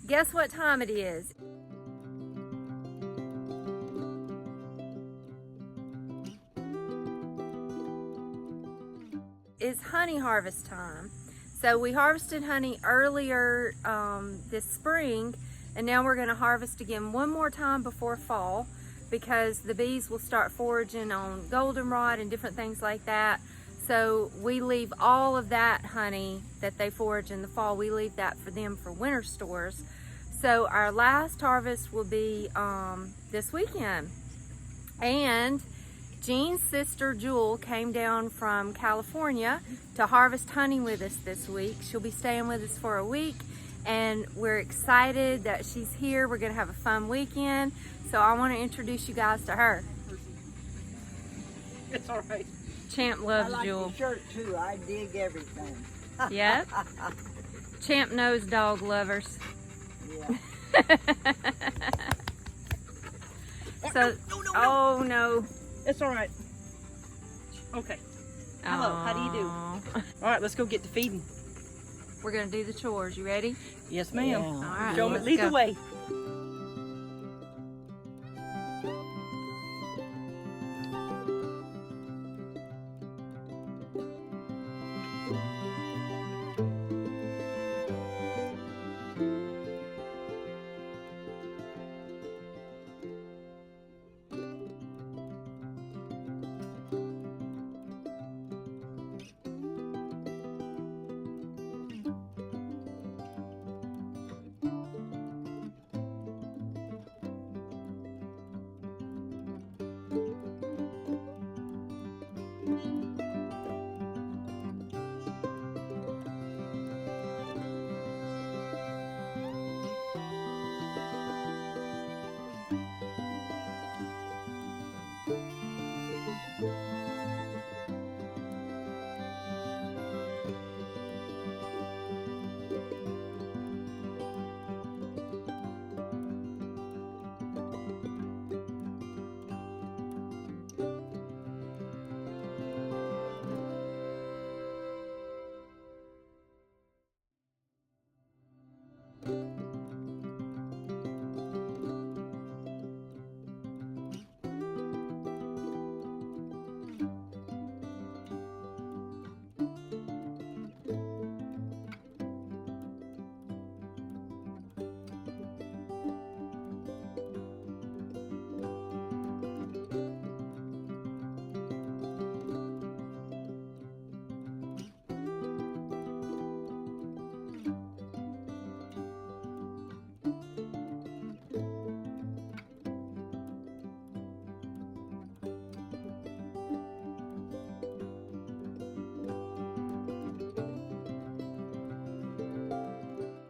Guess what time it is? It's honey harvest time. So we harvested honey earlier this spring, and now we're going to harvest again one more time before fall, because the bees will start foraging on goldenrod and different things like that. So we leave all of that honey that they forage in the fall, we leave that for them for winter stores. So our last harvest will be this weekend. And Jean's sister Jewel came down from California to harvest honey with us this week. She'll be staying with us for a week, and we're excited that she's here. We're gonna have a fun weekend. So I want to introduce you guys to her. It's all right. Champ loves I like Jewel. the shirt too. I dig everything. Yep. Champ knows dog lovers. Yeah. So, No. oh no. It's all right. Okay. Hello, how do you do? Aw. All right, let's go get to feeding. We're gonna do the chores. You ready? Yes, ma'am. Yeah. All right. Show me, let's lead go. the way.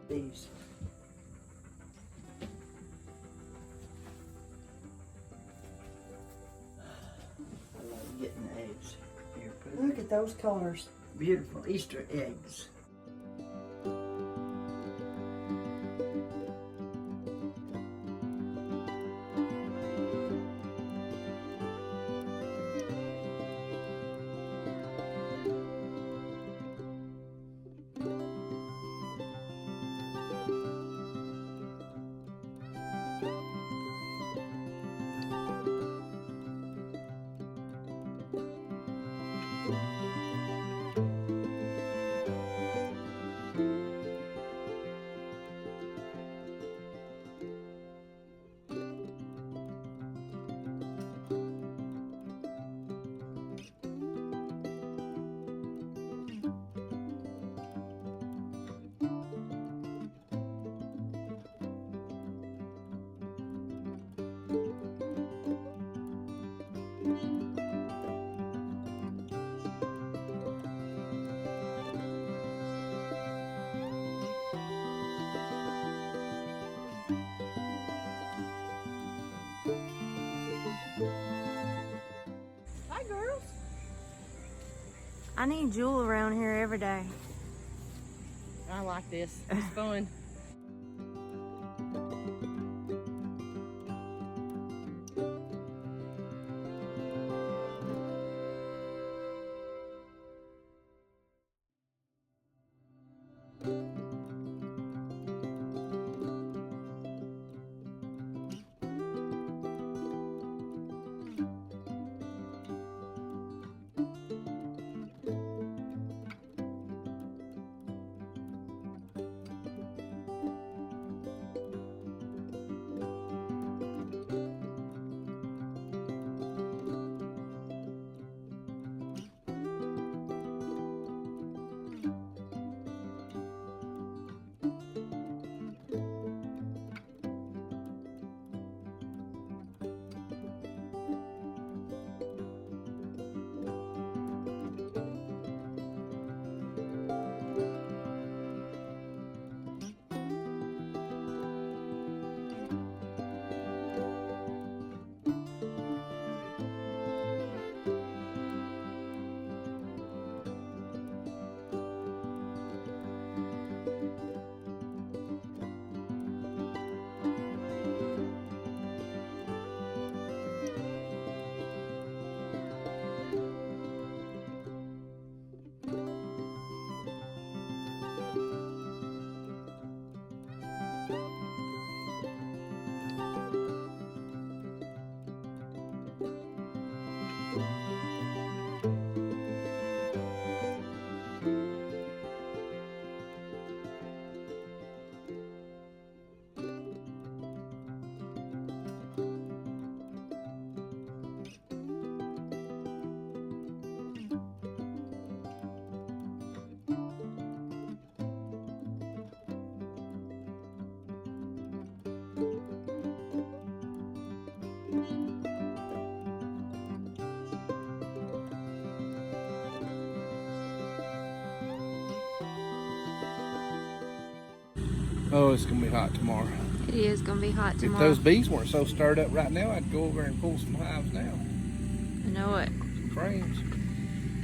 These. I love getting the eggs. Here, put it. Look at those colors. Beautiful Easter eggs. Hi, girls. I need Jewel around here every day. I like this. It's fun. Oh, it's gonna be hot tomorrow. It is gonna be hot If tomorrow. those bees weren't so stirred up right now, I'd go over and pull some hives now. I know it. Some frames.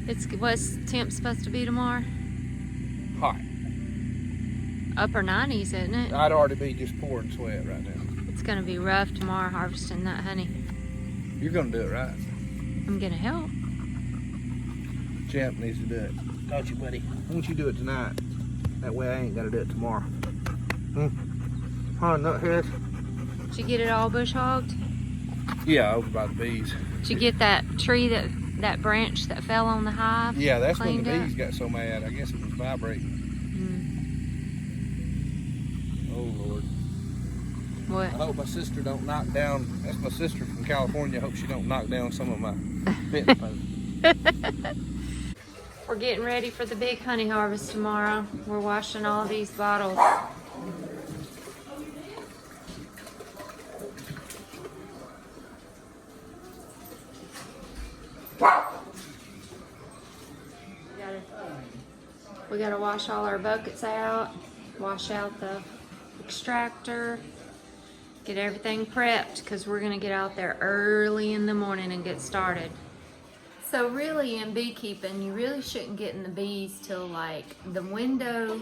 It's what's temp supposed to be tomorrow? Hot. Upper 90s, isn't it? I'd already be just pouring sweat right now. It's gonna be rough tomorrow harvesting that honey. You're gonna do it right. I'm gonna help. Champ needs to do it. Don't you, buddy? Why don't you do it tonight? That way I ain't gotta do it tomorrow. Huh, nuthead? Did you get it all bush hogged? Yeah, over by the bees. Did you get that tree that branch that fell on the hive? Yeah, that's when the cleaned up? bees got so mad. I guess it was vibrating. Oh, Lord. What? I hope my sister don't knock down. That's my sister from California. I hope she don't knock down some of my bent posts. We're getting ready for the big honey harvest tomorrow. We're washing all these bottles. We gotta wash all our buckets out, wash out the extractor, get everything prepped because we're gonna get out there early in the morning and get started. So really in beekeeping, you really shouldn't get in the bees till like the window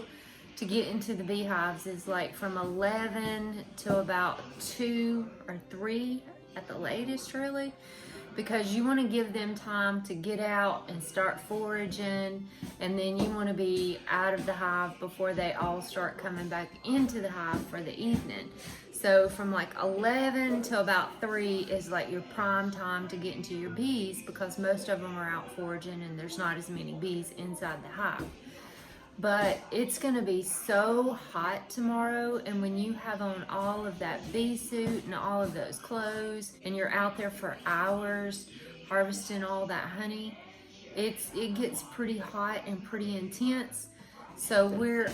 to get into the beehives is like from 11 to about 2 or 3 at the latest really, because you want to give them time to get out and start foraging, and then you want to be out of the hive before they all start coming back into the hive for the evening. So from like 11 to about 3 is like your prime time to get into your bees, because most of them are out foraging and there's not as many bees inside the hive. But it's gonna be so hot tomorrow, and when you have on all of that bee suit and all of those clothes and you're out there for hours harvesting all that honey, it gets pretty hot and pretty intense. So we're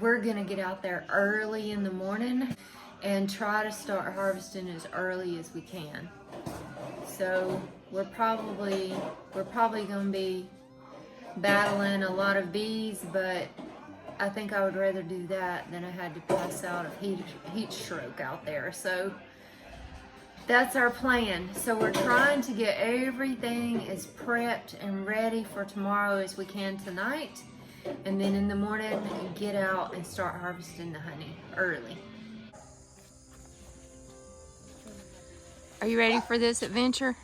gonna get out there early in the morning and try to start harvesting as early as we can. So we're probably gonna be battling a lot of bees, but I think I would rather do that than I had to pass out of heat stroke out there. So that's our plan. So we're trying to get everything as prepped and ready for tomorrow as we can tonight, and then in the morning get out and start harvesting the honey early. Are you ready for this adventure?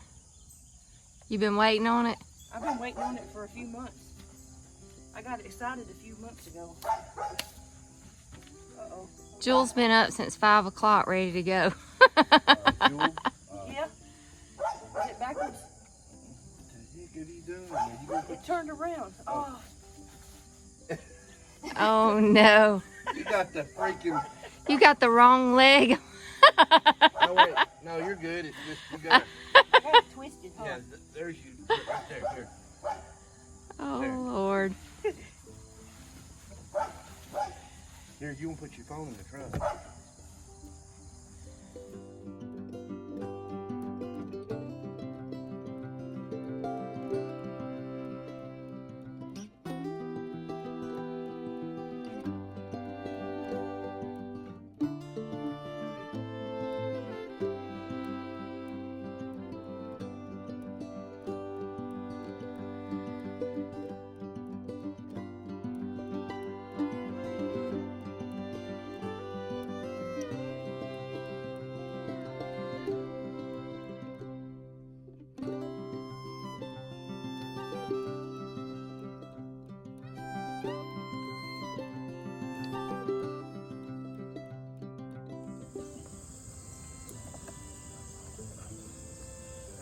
You've been waiting on it? I've been waiting on it for a few months. I got excited a few months ago. Uh-oh. Jules been up since 5 o'clock ready to go. Yeah. Is it backwards? It turned around. Oh. Oh no. You got the freaking. You got the wrong leg. No, wait. No, you're good. It's just you got. I had it twisted, huh? Yeah, there's you. Right there. Here. Oh There. Lord. Here, you want to put your phone in the trunk.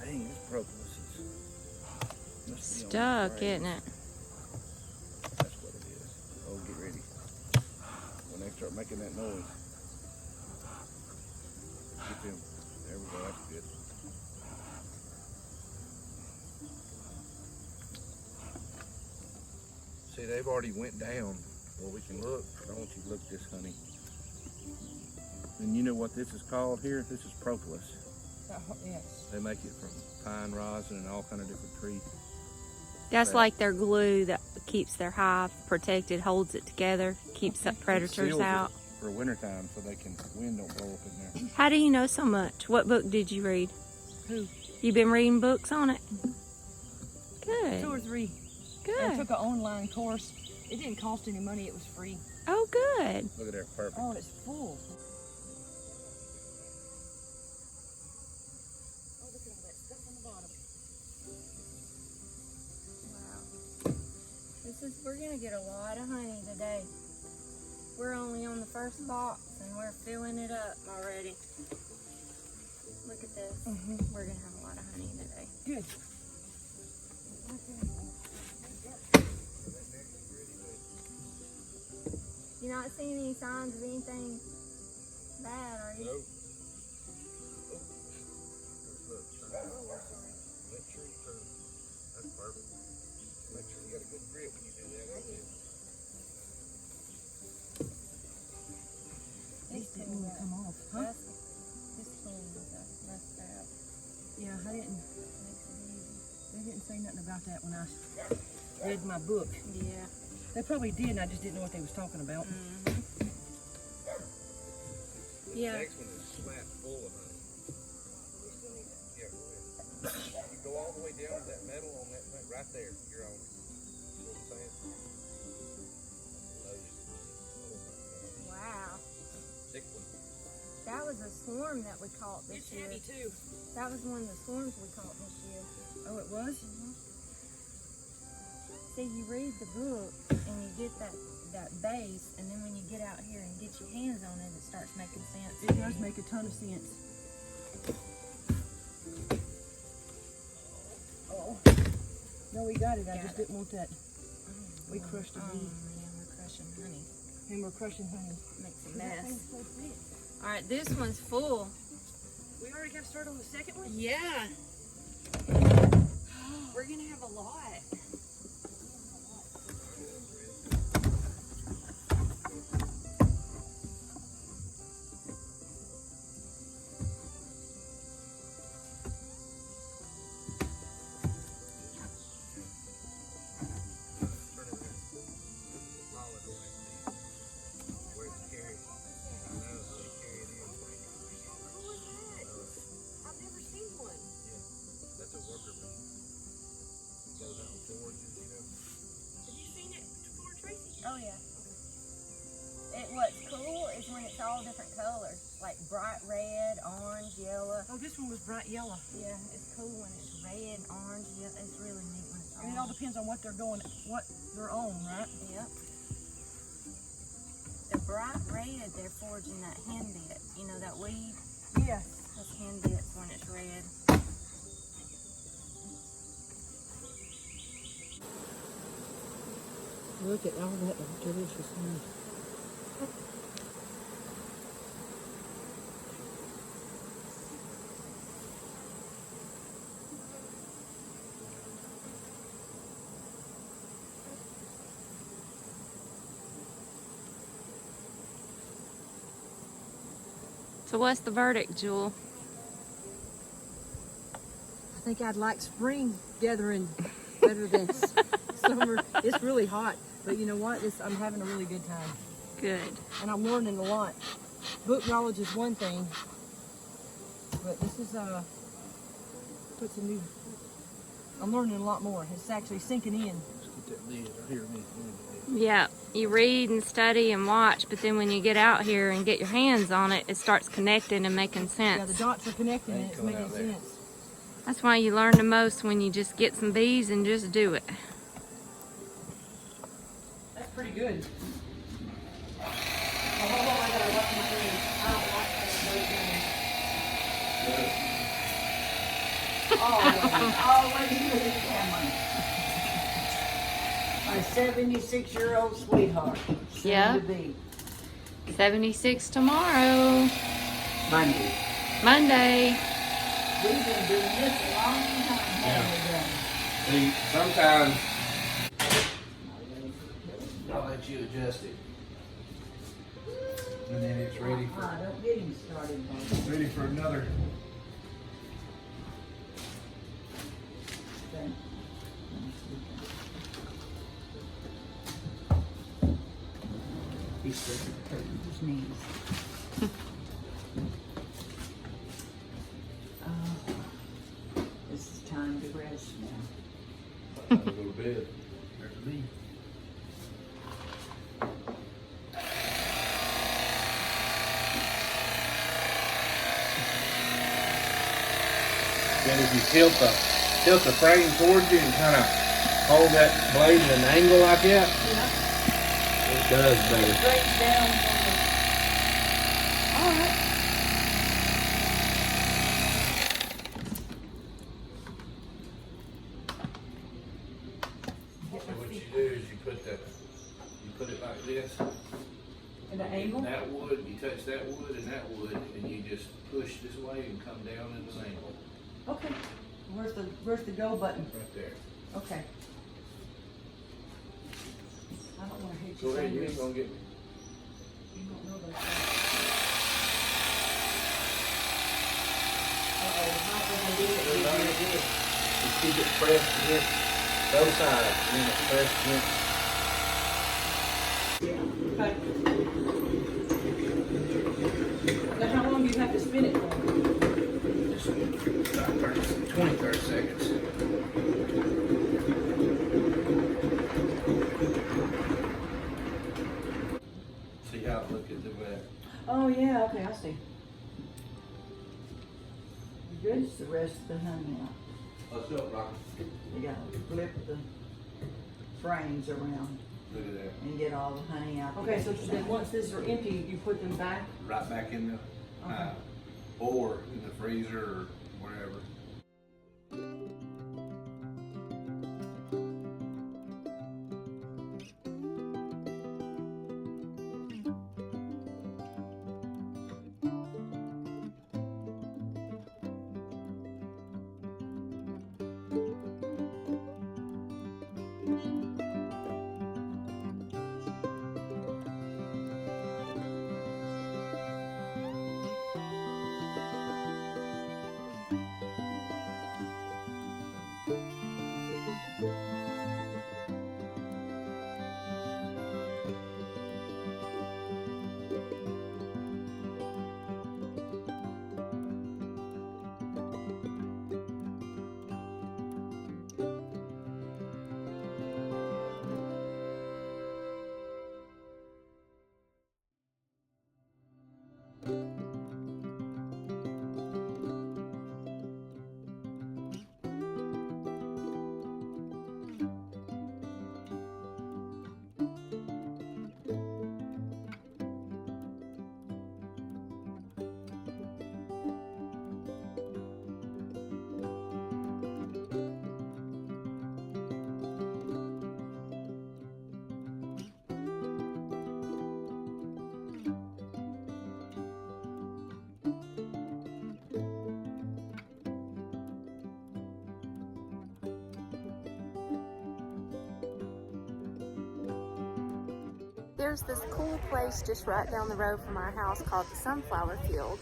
Dang, this propolis is Stuck, isn't it? That's what it is. Oh, get ready. When they start making that noise, get them. There we go. That's good. See, they've already went down where we can look. I want you to look at this, honey. And you know what this is called here? This is propolis. Yes. They make it from pine rosin and all kind of different trees. That's Right. like their glue that keeps their hive protected, holds it together, keeps the It predators seals out. it for wintertime so they can, wind don't blow up in there. How do you know so much? What book did you read? Who? You been reading books on it? 2 or Good. 3. I Good. took an online course. It didn't cost any money. It was free. Oh, good. Look at that, perfect. Oh, it's full. Oh, look at all that stuff on the bottom. Wow. We're gonna get a lot of honey today. We're only on the first box and we're filling it up already. Look at this. We're gonna have a lot of honey today. Good. You not seeing any signs of anything bad, are you? Nope. That's perfect. Make sure you got a good grip when you do that. These didn't even come off. Huh? This tool was left out. Yeah, I didn't. Makes it easy. They didn't say nothing about that when I read my book. Yeah. They probably did, and I just didn't know what they was talking about. Yeah. Next one is flat full of honey. Yeah, go ahead. You go all the way down to that metal on that thing right there. You're on it. You know what I'm saying? Wow. Thick one. That was a swarm that we caught this year. too. That was one of the swarms we caught this year. Oh, it was? See, you read the book and you get that base, and then when you get out here and get your hands on it, it starts making sense. It does make a ton of sense. Oh. No, we got it. I just didn't want that. We crushed a Oh bee. man, we're crushing honey. And we're crushing honey. Makes a mess. All right, this one's full. We already got started on the second one? Yeah. We're gonna have a lot. Oh yeah. What's cool is when it's all different colors, like bright red, orange, yellow. Oh, this one was bright yellow. Yeah, it's cool when it's red, orange, yellow. It's really neat when it's all. And it all depends on what they're on, right? Yep. The bright red, they're foraging that hen bit. You know that weed? Yes. That's hen bits when it's red. Look at all that delicious honey. So what's the verdict, Jewel? I think I'd like spring gathering better than summer. It's really hot, but you know what? I'm having a really good time, Good. and I'm learning a lot. Book knowledge is one thing, but this is puts a new. I'm learning a lot more. It's actually sinking in. Let's get that lid right here. Yeah, you read and study and watch, but then when you get out here and get your hands on it, it starts connecting and making sense. Yeah, the dots are connecting, and it's Coming making out there. sense. That's why you learn the most when you just get some bees and just do it. That's pretty good. Always with the camera. My 76-year-old sweetheart. soon Yeah. to be 76 tomorrow, Monday. Monday. We've been doing this a long time, haven't See, sometimes I'll let you adjust it. And then it's we? Don't get him started, Mom. ready for another. He said, sneeze. This is time to rest now. Time to go to bed. There's me. Then if you tilt the frame towards you and kind of hold that blade at an angle like that, it does better. Straight down from the. All right. So what you do is you put it like this. And the angle? That wood, you touch that wood and that wood, and you just push this way and come down in an angle. Okay. Where's the go button? Right there. Okay. I don't want to hit Go your ahead, you fingers. ain't gonna get me. You don't know that. Uh-oh, not gonna do It's not it. gonna do it. Just keep it pressed against both sides, and then it's pressed against. Okay. Now, how long do you have to spin it for? Just about 30 seconds. See how it look at the back. Oh, yeah, okay, I see. You good? It's the rest of the honey out. Let's go, Rocky. You gotta flip the frames around Look at that. and get all the honey out. the Okay, so other then side. once these are empty, you put them back? Right back in the, Okay. or in the freezer or wherever. There's this cool place just right down the road from our house called the Sunflower Field,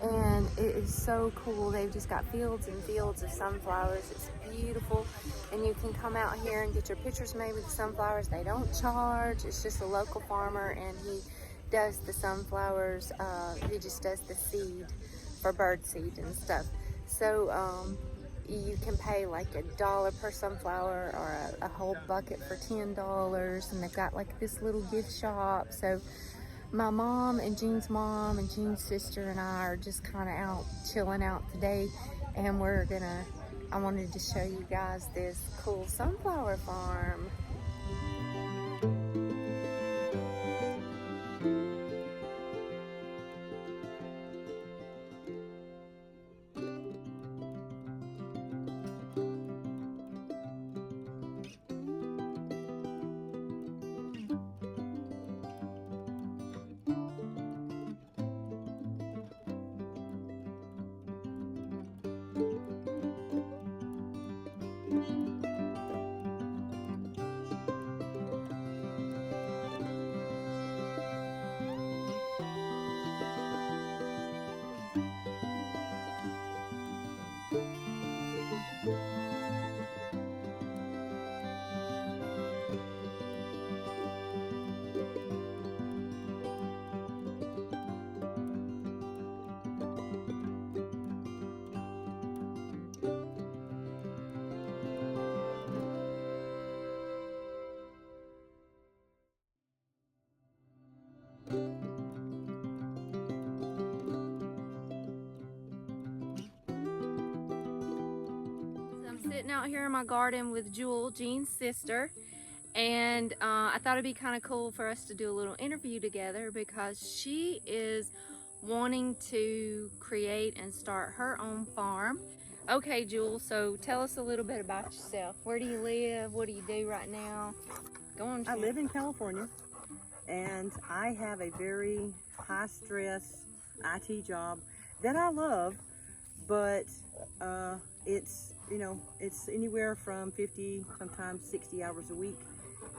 and it is so cool. They've just got fields and fields of sunflowers. It's beautiful, and you can come out here and get your pictures made with the sunflowers. They don't charge. It's just a local farmer, and he does the sunflowers. He just does the seed for bird seed and stuff. So you can pay like $1 per sunflower or a whole bucket for $10, and they've got like this little gift shop. So my mom and Jean's sister and I are just kind of out chilling out today, and I wanted to show you guys this cool sunflower farm. sitting out here in my garden with Jewel, Jean's sister, and I thought it'd be kind of cool for us to do a little interview together because she is wanting to create and start her own farm. Okay, Jewel, so tell us a little bit about yourself. Where do you live? What do you do right now? Go on, I Jewel. live in California, and I have a very high-stress IT job that I love, but it's, you know, it's anywhere from 50, sometimes 60 hours a week.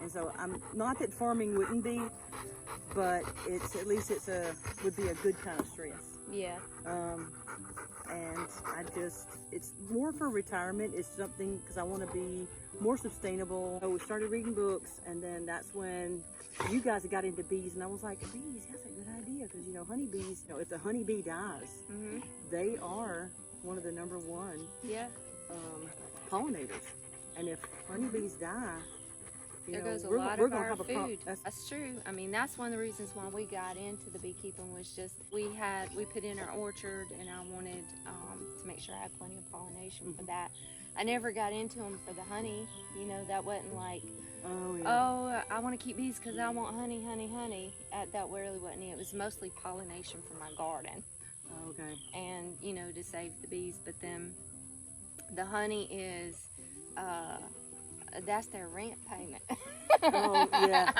And so I'm not that farming wouldn't be, but it's at least would be a good kind of stress. Yeah. And it's more for retirement. It's something because I want to be more sustainable. So we started reading books, and then that's when you guys got into bees, and I was like, bees, that's a good idea, because you know, honeybees, you know, if the honeybee dies, they are one of the #1 Yeah. pollinators, and if honeybees die, you There know, goes a we're lot gonna of our have a problem. food. That's true. I mean, that's one of the reasons why we got into the beekeeping was just we put in our orchard, and I wanted to make sure I had plenty of pollination for that. I never got into them for the honey. You know, that wasn't like, Oh yeah. oh, I want to keep bees because I want honey, honey, honey. That really wasn't it. It was mostly pollination for my garden, Okay. and you know, to save the bees. But then the honey is. That's their rent payment. Oh yeah.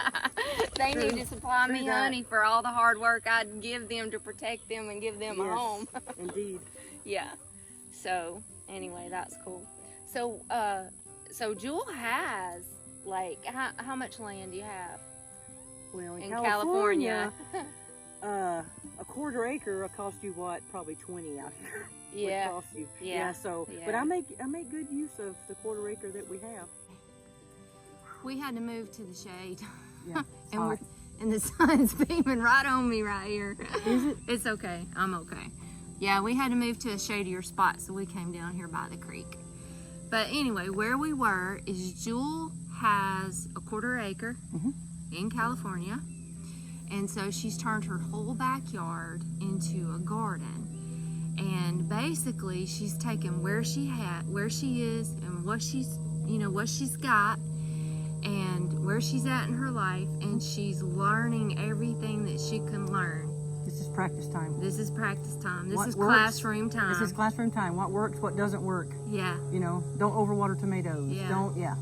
They True. need to supply True me that. honey for all the hard work I'd give them to protect them and give them a Yes, home. Indeed. Yeah. So anyway, that's cool. So so Jewel has like how much land do you have Well, in in California, California? a quarter acre will cost you what? Probably 20 out here. Yeah. Would cost you. Yeah. So, Yeah. but I make good use of the quarter acre that we have. We had to move to the shade. Yeah. It's And hot. and the sun's beaming right on me right here. Is it? It's okay. I'm okay. Yeah, we had to move to a shadier spot, so we came down here by the creek. But anyway, where we were is Jewel has a quarter acre in California. And so she's turned her whole backyard into a garden. And basically she's taken where she is and what she's got and where she's at in her life, and she's learning everything that she can learn. This is practice time. This is practice time. This What is works? classroom time. This is classroom time. What works, what doesn't work. Yeah. You know, don't overwater tomatoes. Yeah. Don't, yeah.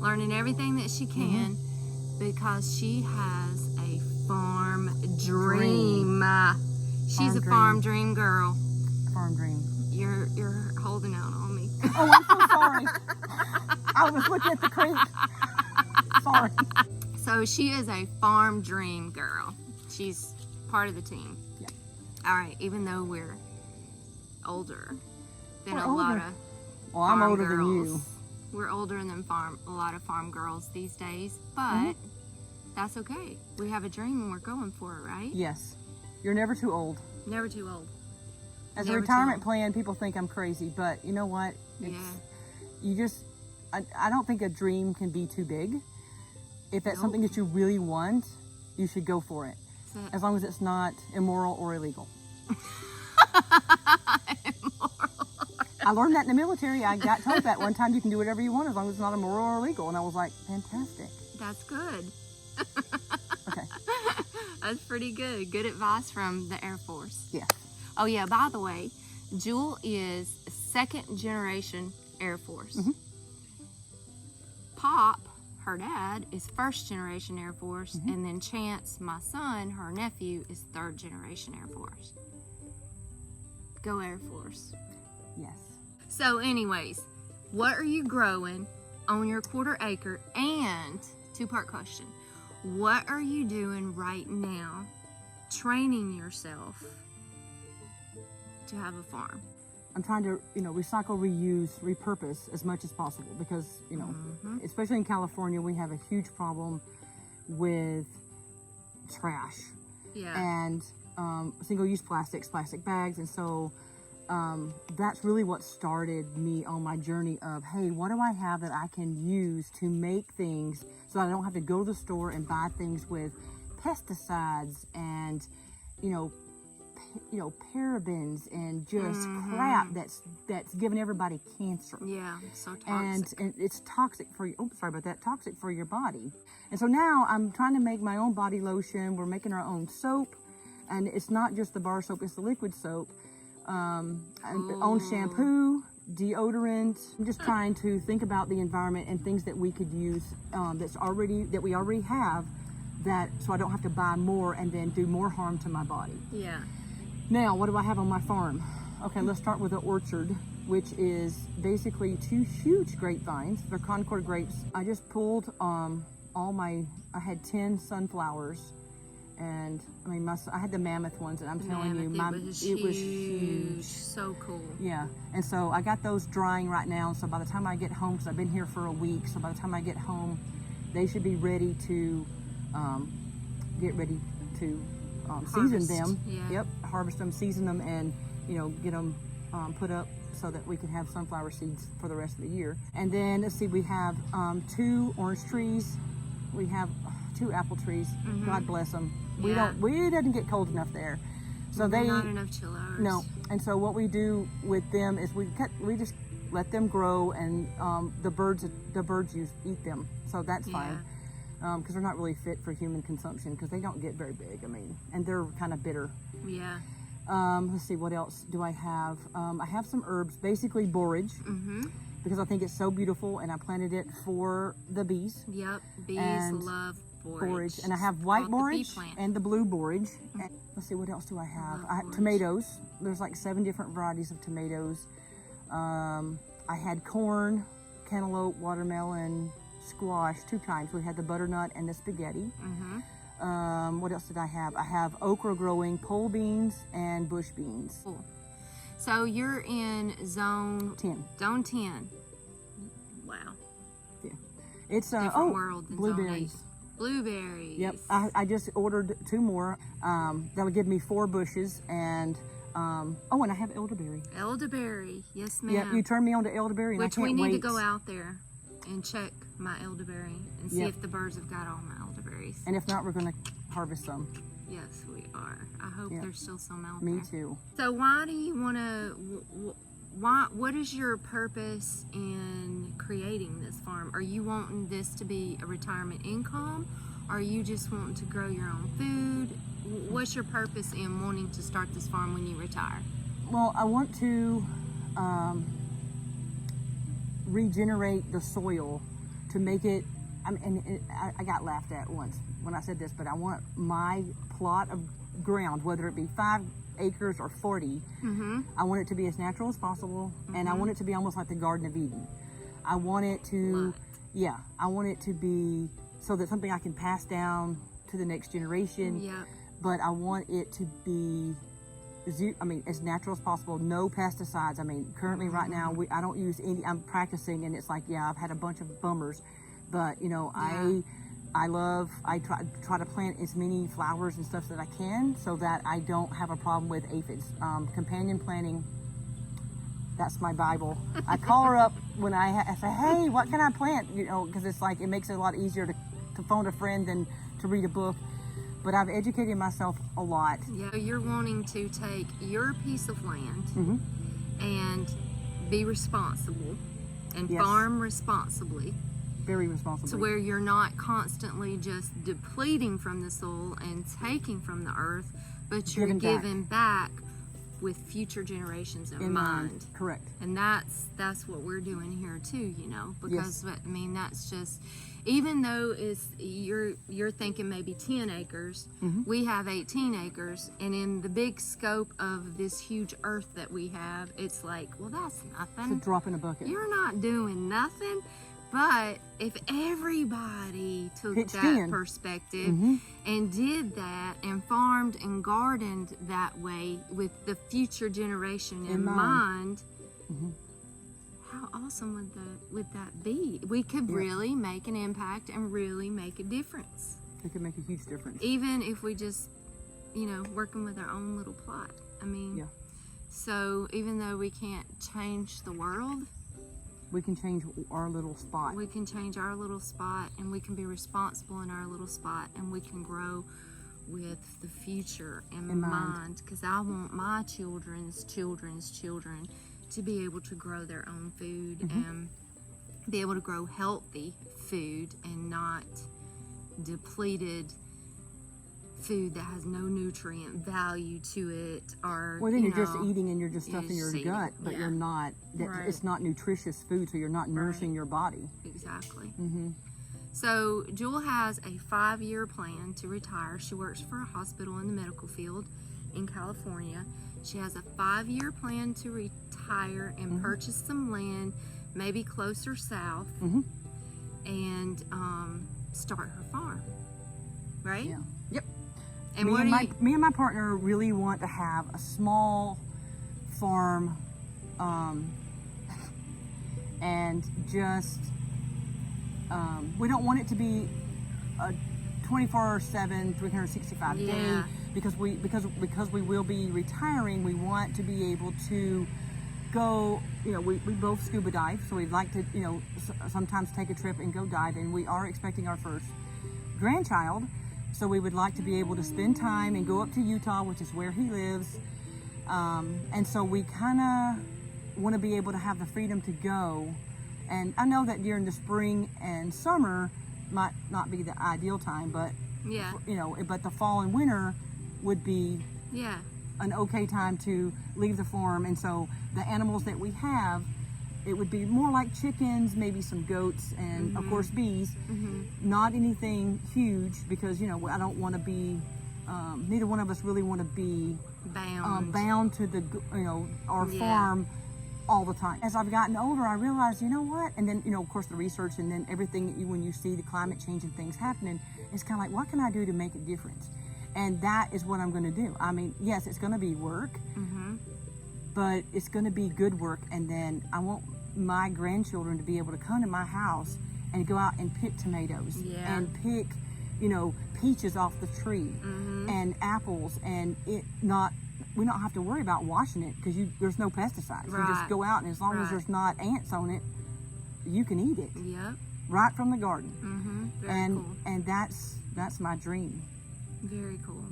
Learning everything that she can because she has a farm dream. She's a farm dream girl. Farm dream. You're holding out on me. Oh, I'm so sorry. I was looking at the creek. Sorry. So she is a farm dream girl. She's part of the team. Yeah. All right, even though we're older than We're a lot older. of Well, I'm farm older girls. than you. We're older than a lot of farm girls these days, but that's okay. We have a dream and we're going for it, right? Yes. You're never too old. Never too old. As Never a too retirement old. plan, people think I'm crazy, but you know what? Yeah. I don't think a dream can be too big. If that's Nope. something that you really want, you should go for it. So- As long as it's not immoral or illegal. I learned that in the military. I got told that one time, you can do whatever you want as long as it's not immoral or illegal. And I was like, fantastic. That's good. Okay. That's pretty good. Good advice from the Air Force. Yeah. Oh yeah, by the way, Jewel is second generation Air Force. Pop, her dad, is first generation Air Force, and then Chance, my son, her nephew, is third generation Air Force. Go Air Force. Yes. So anyways, what are you growing on your quarter acre? And two-part question. What are you doing right now training yourself to have a farm? I'm trying to, recycle, reuse, repurpose as much as possible because, especially in California, we have a huge problem with trash Yeah. and single-use plastics, plastic bags. And so that's really what started me on my journey of, hey, what do I have that I can use to make things so that I don't have to go to the store and buy things with pesticides and, parabens and just crap that's giving everybody cancer. Yeah, so toxic. And it's toxic for you. Oh, sorry about that. Toxic for your body. And so now I'm trying to make my own body lotion. We're making our own soap, and it's not just the bar soap; it's the liquid soap. And own shampoo, deodorant. I'm just trying to think about the environment and things that we could use that we already have, so I don't have to buy more and then do more harm to my body. Yeah. Now, what do I have on my farm? Okay, let's start with the orchard, which is basically 2 huge grapevines. They're Concord grapes. I just pulled I had 10 sunflowers, and I mean, I had the mammoth ones, and I'm telling you, it was huge. So cool. Yeah, and so I got those drying right now. So by the time I get home, because I've been here for a week, so by the time I get home, they should be ready to get ready to season them. Yeah. Yep, harvest them, season them, and get them put up so that we can have sunflower seeds for the rest of the year. And then let's see, we have 2 orange trees. We have 2 apple trees. God bless them. Yeah. It doesn't get cold enough there, so they not enough chill hours. No. And so what we do with them is we just let them grow, and the birds eat them, so that's fine. Because they're not really fit for human consumption because they don't get very big. I mean, and they're kind of bitter. Yeah. Let's see, what else do I have? I have some herbs, basically borage, because I think it's so beautiful, and I planted it for the bees. Yep. Bees And love borage. And I have white Called the bee borage plant. and the blue borage. And let's see, what else do I have? Love I have borage. tomatoes. There's like 7 different varieties of tomatoes. I had corn, cantaloupe, watermelon, squash, 2 kinds. We had the butternut and the spaghetti. What else did I have? I have okra growing, pole beans, and bush beans. Cool. So you're in zone 10. Zone 10. Wow. It's Different world than blueberries. Zone 8. Blueberries. Yep, I just ordered 2 more. That'll give me 4 bushes, and and I have elderberry. Elderberry. Yes, ma'am. Yeah, you turned me on to elderberry, and Which I we can't need wait. to go out there and check my elderberry and see Yep. if the birds have got all my elderberries. And if not, we're gonna harvest some. Yes, we are. I hope Yep. there's still some out Me there. too. So why do you want to? What is your purpose in creating this farm? Are you wanting this to be a retirement income? Are you just wanting to grow your own food? What's your purpose in wanting to start this farm when you retire? Well, I want to regenerate the soil to make it. I got laughed at once when I said this, but I want my plot of ground, whether it be 5 acres or 40, I want it to be as natural as possible, and I want it to be almost like the Garden of Eden. I want it to, I want it to be so that something I can pass down to the next generation. Yeah. But I want it to be, as natural as possible. No pesticides. I mean, currently right now I don't use any. I'm practicing, and it's like, I've had a bunch of bummers, but I try to plant as many flowers and stuff that I can so that I don't have a problem with aphids. Companion planting, that's my Bible. I call her up when I say, hey, what can I plant? Because it's like, it makes it a lot easier to phone a friend than to read a book. But I've educated myself a lot. Yeah, you're wanting to take your piece of land and be responsible and farm responsibly. Very responsibly. To where you're not constantly just depleting from the soil and taking from the earth, but you're giving back with future generations in mind. Correct. And that's what we're doing here too, because that's just, even though you're thinking maybe 10 acres, we have 18 acres, and in the big scope of this huge earth that we have, it's like, well, that's nothing. It's a drop in a bucket. You're not doing nothing. But if everybody took Pitched that in. perspective and did that and farmed and gardened that way with the future generation in mind, how awesome would that be? We could really make an impact and really make a difference. It could make a huge difference. Even if we just, working with our own little plot. So even though we can't change the world, we can change our little spot. we can change our little spot, and we can be responsible in our little spot, and we can grow with the future in In mind. mind, because I want my children's children to be able to grow their own food and be able to grow healthy food and not depleted food that has no nutrient value to it, or Well, then you you're just know, eating and you're just you're stuffing your just eating, gut, but yeah. you're not. Right. It's not nutritious food, so you're not nourishing your body. Exactly. Mm-hmm. So Jewel has a 5-year plan to retire. She works for a hospital in the medical field in California. She has a 5-year plan to retire and purchase some land, maybe closer south, and start her farm. Right? Yeah. Yep. And Me and my partner really want to have a small farm, and just we don't want it to be a 24/7, 365 day, Yeah. because we will be retiring. We want to be able to go. You know, we both scuba dive, so we'd like to sometimes take a trip and go dive. And we are expecting our first grandchild. So we would like to be able to spend time and go up to Utah, which is where he lives. And so we kind of want to be able to have the freedom to go. And I know that during the spring and summer might not be the ideal time, but yeah, but the fall and winter would be yeah, an okay time to leave the farm. And so the animals that we have, it would be more like chickens, maybe some goats, and of course bees. Not anything huge, because I don't want to be. Neither one of us really want to be bound to the our farm all the time. As I've gotten older, I realized, what? And then of course the research, and then everything when you see the climate change and things happening, it's kind of like, what can I do to make a difference? And that is what I'm going to do. I mean, yes, it's going to be work, but it's going to be good work. And then I want my grandchildren to be able to come to my house and go out and pick tomatoes and pick, peaches off the tree and apples, and we don't have to worry about washing it, because there's no pesticides. You just go out, and as long as there's not ants on it, you can eat it. Yep. Right from the garden. Very cool. And that's my dream. Very cool.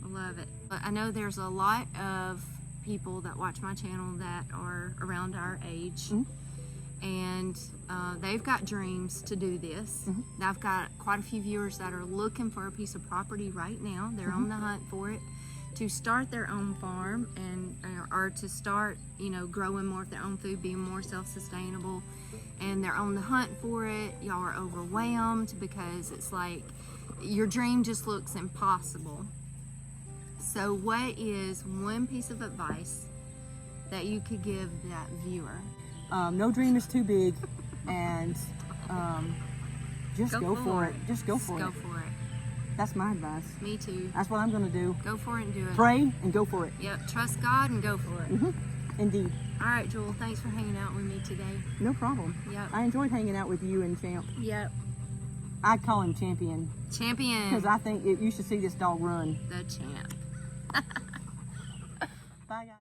I love it. I know there's a lot of people that watch my channel that are around our age, and they've got dreams to do this. I've got quite a few viewers that are looking for a piece of property right now. They're on the hunt for it to start their own farm, and or to start growing more of their own food, being more self-sustainable, and they're on the hunt for it. Y'all are overwhelmed because it's like your dream just looks impossible. So what is one piece of advice that you could give that viewer? No dream is too big, and just go for it. Just go for it. Go for it. That's my advice. Me too. That's what I'm going to do. Go for it and do it. Pray and go for it. Yep. Trust God and go for it. Indeed. All right, Jewel. Thanks for hanging out with me today. No problem. Yep. I enjoyed hanging out with you and Champ. Yep. I'd call him Champion, Champion. because I think you should see this dog run. The champ.